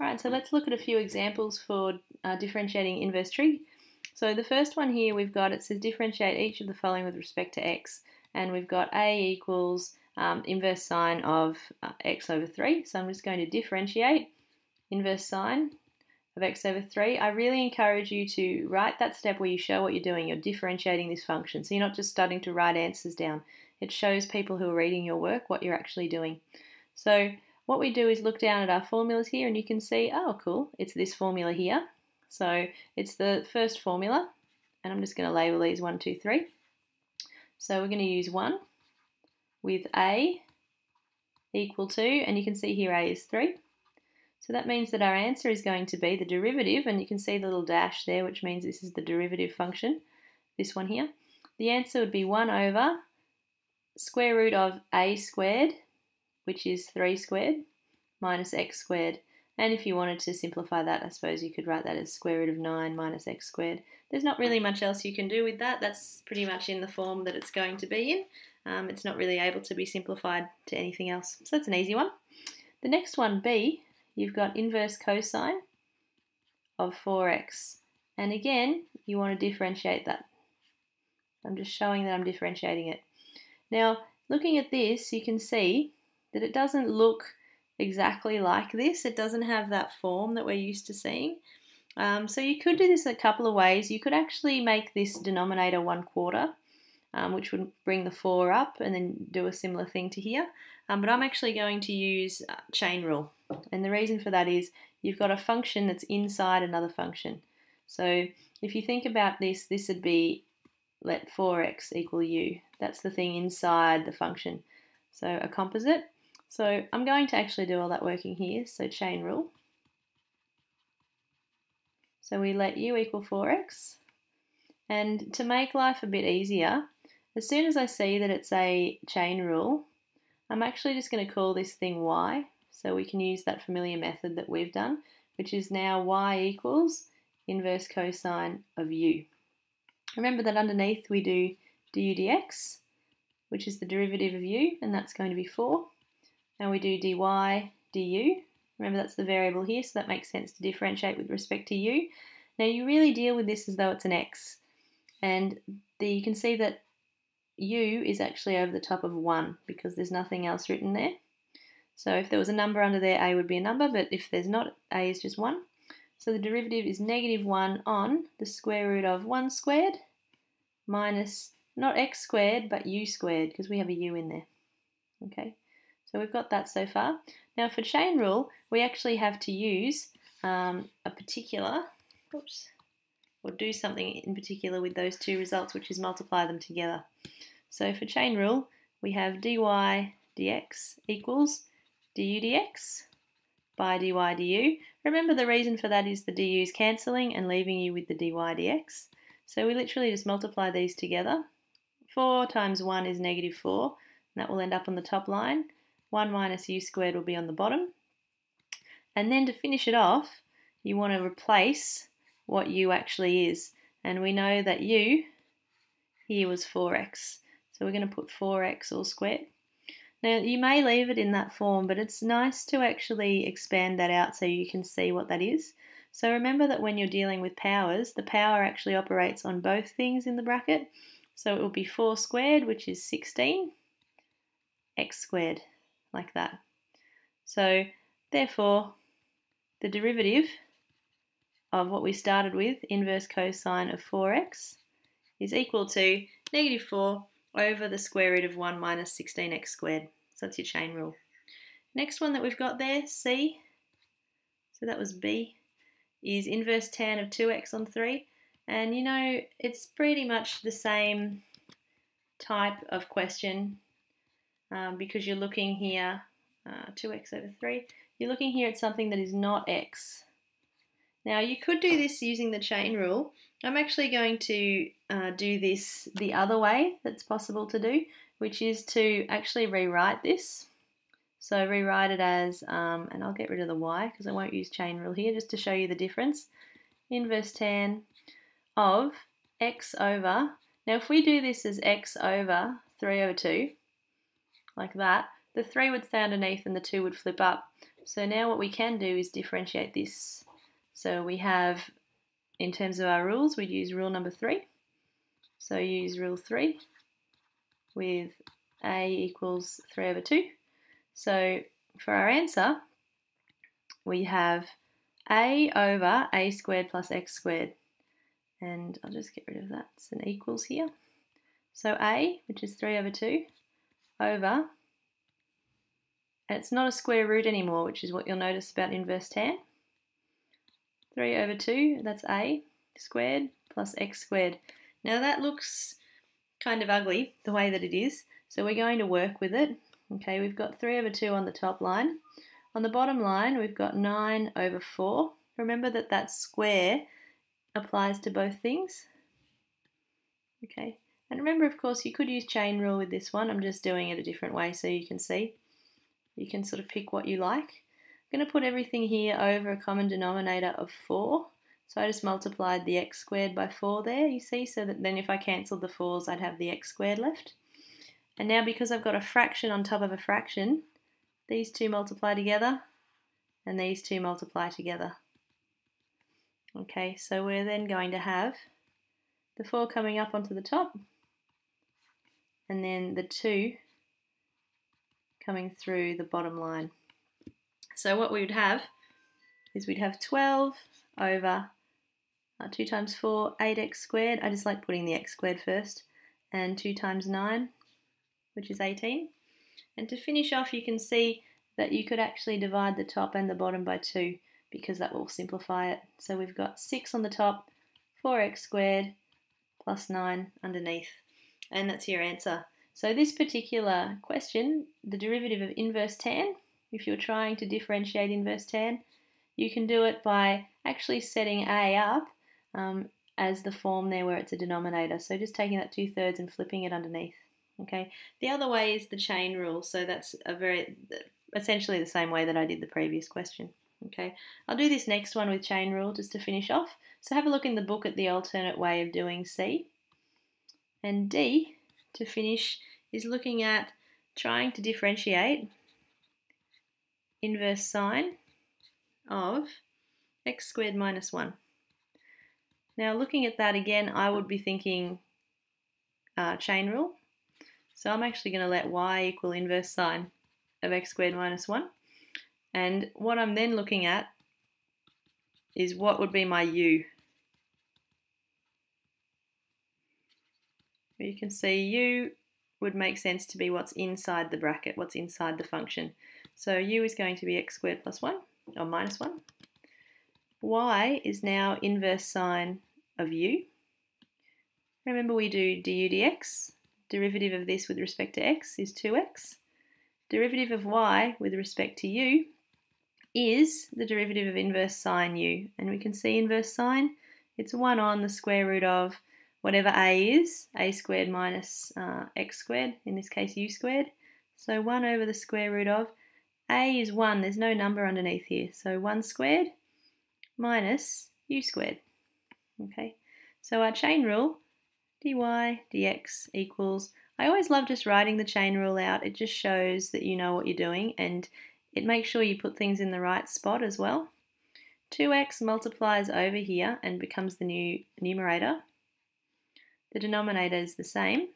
Alright, so let's look at a few examples for differentiating inverse trig. So the first one here we've got, it says differentiate each of the following with respect to x, and we've got a equals inverse sine of x over 3. So I'm just going to differentiate inverse sine of x over 3. I really encourage you to write that step where you show what you're doing. You're differentiating this function. So you're not just starting to write answers down. It shows people who are reading your work what you're actually doing. So what we do is look down at our formulas here and you can see, oh cool, it's this formula here. So it's the first formula, and I'm just going to label these 1, 2, 3. So we're going to use 1 with a equal to, and you can see here a is 3. So that means that our answer is going to be the derivative, and you can see the little dash there, which means this is the derivative function, this one here. The answer would be 1 over square root of a squared, which is 3 squared, minus x squared. And if you wanted to simplify that, I suppose you could write that as square root of 9 minus x squared. There's not really much else you can do with that. That's pretty much in the form that it's going to be in. It's not really able to be simplified to anything else. So that's an easy one. The next one, B, you've got inverse cosine of 4x. And again, you want to differentiate that. I'm just showing that I'm differentiating it. Now, looking at this, you can see that it doesn't look exactly like this. It doesn't have that form that we're used to seeing. So you could do this a couple of ways. You could actually make this denominator 1/4, which would bring the 4 up, and then do a similar thing to here. But I'm actually going to use chain rule. And the reason for that is you've got a function that's inside another function. So if you think about this, this would be let 4x equal u. That's the thing inside the function. So a composite. So I'm going to actually do all that working here. So chain rule. So we let u equal 4x. And to make life a bit easier, as soon as I see that it's a chain rule, I'm actually just going to call this thing y. So we can use that familiar method that we've done, which is now y equals inverse cosine of u. Remember that underneath we do du dx, which is the derivative of u, and that's going to be 4. And we do dy du. Remember that's the variable here, so that makes sense to differentiate with respect to u. Now you really deal with this as though it's an x. And you can see that u is actually over the top of 1 because there's nothing else written there. So if there was a number under there, a would be a number, but if there's not, a is just 1. So the derivative is negative 1 on the square root of 1 squared minus, not x squared, but u squared, because we have a u in there. Okay, so we've got that so far. Now for chain rule, we actually have to use a particular, or do something in particular with those two results, which is multiply them together. So for chain rule, we have dy dx equals du dx by dy du. Remember the reason for that is the du is cancelling and leaving you with the dy dx. So we literally just multiply these together. 4 times 1 is negative 4, and that will end up on the top line. 1 minus u squared will be on the bottom. And then to finish it off, you want to replace what u actually is. And we know that u here was 4x. So we're going to put 4x all squared. Now you may leave it in that form, but it's nice to actually expand that out so you can see what that is. So remember that when you're dealing with powers, the power actually operates on both things in the bracket. So it will be 4 squared, which is 16, x squared, like that. So therefore, the derivative of what we started with, inverse cosine of 4x, is equal to negative 4 over the square root of 1 minus 16x squared. So that's your chain rule. Next one that we've got there, C, so that was B, is inverse tan of 2x on 3. And you know, it's pretty much the same type of question because you're looking here, 2x over 3, you're looking here at something that is not x. Now you could do this using the chain rule. I'm actually going to do this the other way that's possible to do, which is to actually rewrite this. So rewrite it as, and I'll get rid of the y because I won't use chain rule here just to show you the difference. Inverse tan of x over, now if we do this as x over 3 over 2, like that, the 3 would stay underneath and the 2 would flip up. So now what we can do is differentiate this. So we have, in terms of our rules, we'd use rule number 3. So use rule 3 with a equals 3 over 2. So for our answer, we have a over a squared plus x squared. And I'll just get rid of that. It's an equals here. So a, which is 3 over 2, over, and it's not a square root anymore, which is what you'll notice about inverse tan. 3 over 2, that's a squared plus x squared. Now that looks kind of ugly the way that it is, so we're going to work with it. Okay, we've got 3 over 2 on the top line. On the bottom line, we've got 9 over 4. Remember that that square applies to both things. Okay, and remember, of course, you could use chain rule with this one. I'm just doing it a different way so you can see. You can sort of pick what you like. I'm going to put everything here over a common denominator of 4. So I just multiplied the x squared by 4 there, you see, so that then if I cancelled the 4's, I'd have the x squared left. And now because I've got a fraction on top of a fraction, these two multiply together and these two multiply together. Okay, so we're then going to have the 4 coming up onto the top and then the 2 coming through the bottom line. So what we would have is we'd have 12 over 2 times 4, 8x squared. I just like putting the x squared first. And 2 times 9, which is 18. And to finish off, you can see that you could actually divide the top and the bottom by 2 because that will simplify it. So we've got 6 on the top, 4x squared plus 9 underneath. And that's your answer. So this particular question, the derivative of inverse tan, if you're trying to differentiate inverse tan, you can do it by actually setting a up as the form there where it's a denominator. So just taking that 2/3 and flipping it underneath. Okay. The other way is the chain rule. So that's essentially the same way that I did the previous question. Okay. I'll do this next one with chain rule just to finish off. So have a look in the book at the alternate way of doing C. And D, to finish, is looking at trying to differentiate inverse sine of x squared minus 1. Now looking at that again, I would be thinking chain rule. So I'm actually going to let y equal inverse sine of x squared minus 1. And what I'm then looking at is what would be my u. You can see u would make sense to be what's inside the bracket, what's inside the function. So u is going to be x squared plus 1, or minus 1. Y is now inverse sine of u. Remember we do du dx. Derivative of this with respect to x is 2x. Derivative of y with respect to u is the derivative of inverse sine u. And we can see inverse sine, it's 1 on the square root of whatever a is, a squared minus x squared, in this case u squared. So 1 over the square root of, a is 1, there's no number underneath here. So 1 squared minus u squared. Okay, so our chain rule, dy dx equals, I always love just writing the chain rule out. It just shows that you know what you're doing and it makes sure you put things in the right spot as well. 2x multiplies over here and becomes the new numerator. The denominator is the same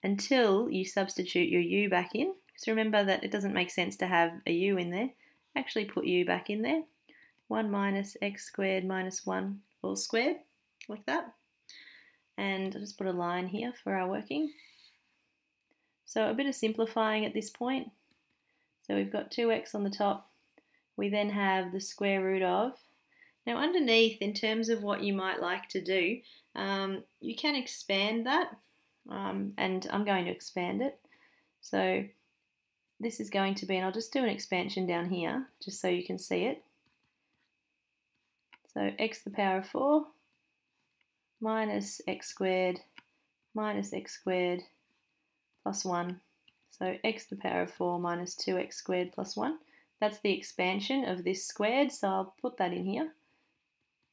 until you substitute your u back in. So remember that it doesn't make sense to have a u in there. Actually put u back in there. 1 minus x squared minus 1 all squared, like that. And I'll just put a line here for our working. So a bit of simplifying at this point. So we've got 2x on the top. We then have the square root of. Now underneath, in terms of what you might like to do, you can expand that. And I'm going to expand it. So this is going to be, and I'll just do an expansion down here, just so you can see it. So x to the power of 4 minus x squared plus 1. So x to the power of 4 minus 2x squared plus 1. That's the expansion of this squared, so I'll put that in here.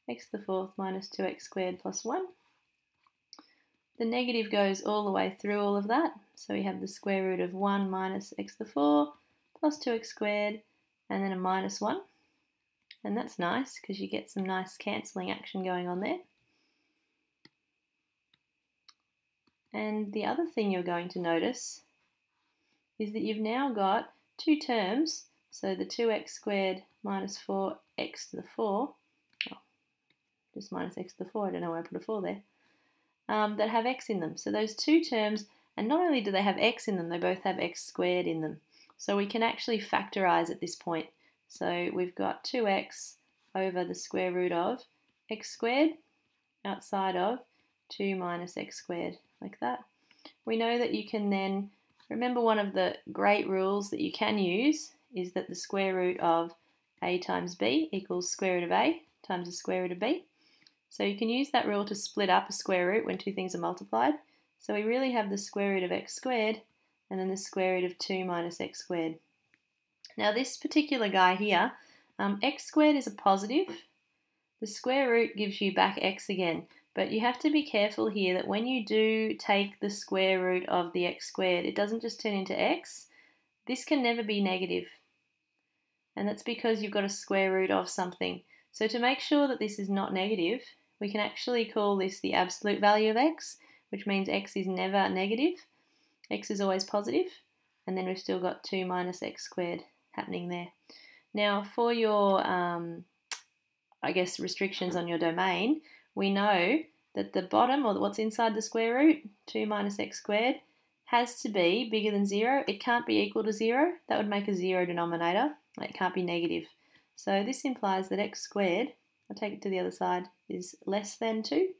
X to the 4th minus 2x squared plus 1. The negative goes all the way through all of that. So we have the square root of 1 minus x to the 4 plus 2x squared. and then a -1. And that's nice because you get some nice cancelling action going on there. And the other thing you're going to notice is that you've now got two terms, so the 2x squared minus 4x to the 4, oh, just minus x to the 4, I don't know why I put a 4 there, that have x in them. So those two terms, and not only do they have x in them, they both have x squared in them. So we can actually factorise at this point. So we've got 2x over the square root of x squared outside of 2 minus x squared, like that. We know that you can then, remember one of the great rules that you can use is that the square root of a times b equals square root of a times the square root of b. So you can use that rule to split up a square root when two things are multiplied. So we really have the square root of x squared and then the square root of 2 minus x squared. Now this particular guy here, x squared is a positive. The square root gives you back x again, but you have to be careful here that when you do take the square root of the x squared, it doesn't just turn into x. This can never be negative, and that's because you've got a square root of something. So to make sure that this is not negative, we can actually call this the absolute value of x, which means x is never negative, x is always positive, and then we've still got 2 minus x squared happening there. Now for your, I guess, restrictions on your domain, we know that the bottom, or what's inside the square root, 2 minus x squared, has to be bigger than 0. It can't be equal to 0. That would make a 0 denominator. It can't be negative. So this implies that x squared, I'll take it to the other side, is less than 2.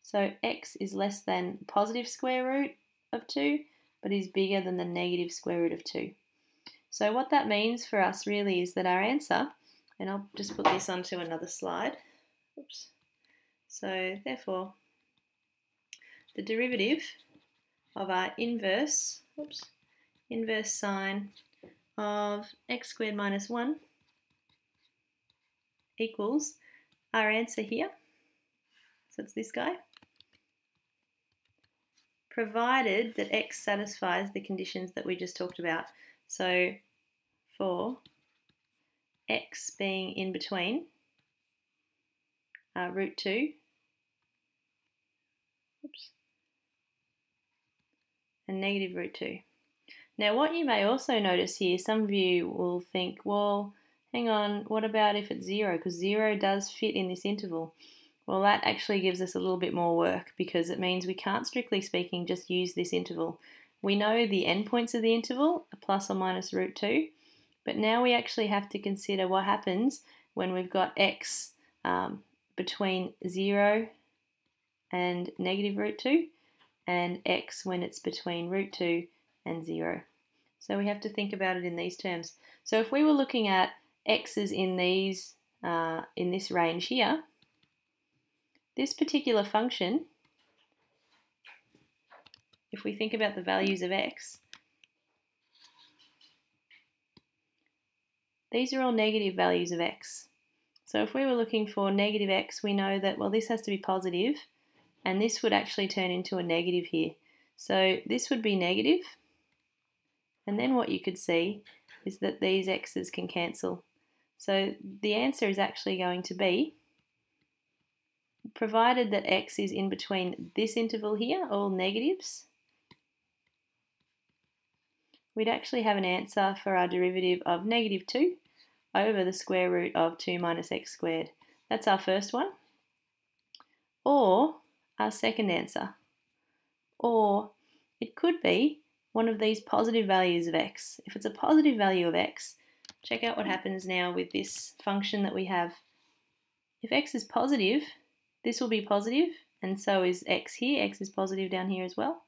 So x is less than positive square root of 2, but is bigger than the negative square root of 2. So what that means for us really is that our answer, and I'll just put this onto another slide. Oops. So therefore, the derivative of our inverse sine of x squared minus 1 equals our answer here. So it's this guy, provided that x satisfies the conditions that we just talked about. So for x being in between root 2 and negative root 2. Now what you may also notice here, some of you will think, well, hang on, what about if it's 0? Because 0 does fit in this interval. Well, that actually gives us a little bit more work because it means we can't, strictly speaking, just use this interval. We know the endpoints of the interval are plus or minus root 2, but now we actually have to consider what happens when we've got x between 0 and negative root 2 and x when it's between root 2 and 0. So we have to think about it in these terms. So if we were looking at x's in these in this range here, this particular function, if we think about the values of x, these are all negative values of x. So if we were looking for negative x, we know that, well, this has to be positive, and this would actually turn into a negative here. So this would be negative, and then what you could see is that these x's can cancel. So the answer is actually going to be, provided that x is in between this interval here, all negatives, we'd actually have an answer for our derivative of negative 2 over the square root of 2 minus x squared. That's our first one. Or our second answer. Or it could be one of these positive values of x. If it's a positive value of x, check out what happens now with this function that we have. If x is positive, this will be positive, and so is x here. X is positive down here as well.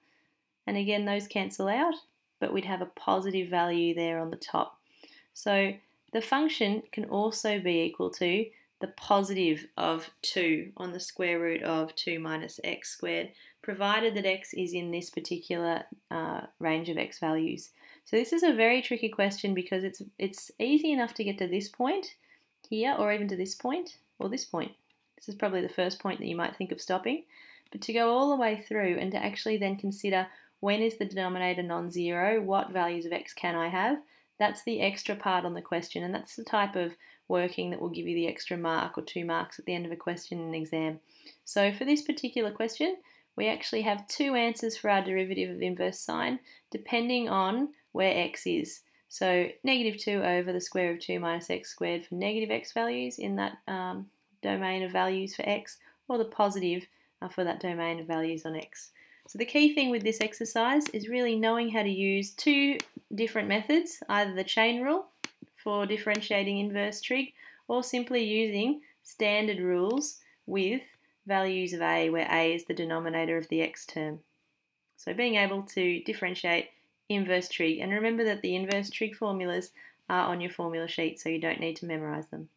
And again, those cancel out, but we'd have a positive value there on the top. So the function can also be equal to the positive of 2 on the square root of 2 minus x squared, provided that x is in this particular range of x values. So this is a very tricky question because it's easy enough to get to this point here, or even to this point, or this point. This is probably the first point that you might think of stopping. But to go all the way through and to actually then consider when is the denominator non-zero, what values of x can I have, That's the extra part on the question, and that's the type of working that will give you the extra mark or 2 marks at the end of a question in an exam. So for this particular question, we actually have 2 answers for our derivative of inverse sine, depending on where x is. So negative 2 over the square root of 2 minus x squared for negative x values in that domain of values for x, or the positive for that domain of values on x. So the key thing with this exercise is really knowing how to use 2 different methods, either the chain rule for differentiating inverse trig, or simply using standard rules with values of a, where a is the denominator of the x term. So being able to differentiate inverse trig, and remember that the inverse trig formulas are on your formula sheet, so you don't need to memorise them.